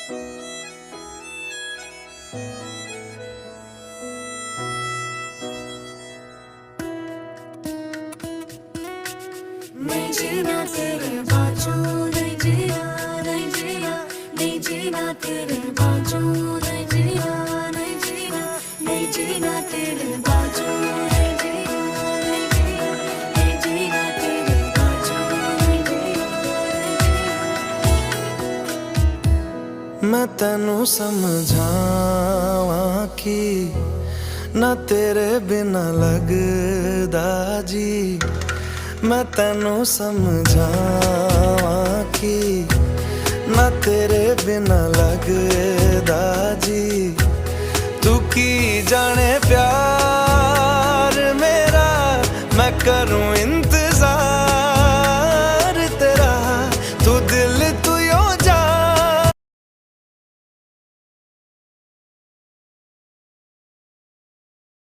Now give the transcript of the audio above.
नहीं जीना तेरे बाजू, नहीं जीना, नहीं जीना, नहीं जीना तेरे बाजू, नहीं जीना, नहीं जीना, नहीं जीना तेरे बाजू, नहीं जीना, नहीं जीना, नहीं जीना तेरे बाजू, नहीं जीना, नहीं मैं तैनू समझावां कि ना तेरे बिना लगदा जी। मैं तैनू समझावां कि ना तेरे बिना लगदा जी। तू की जाने प्यार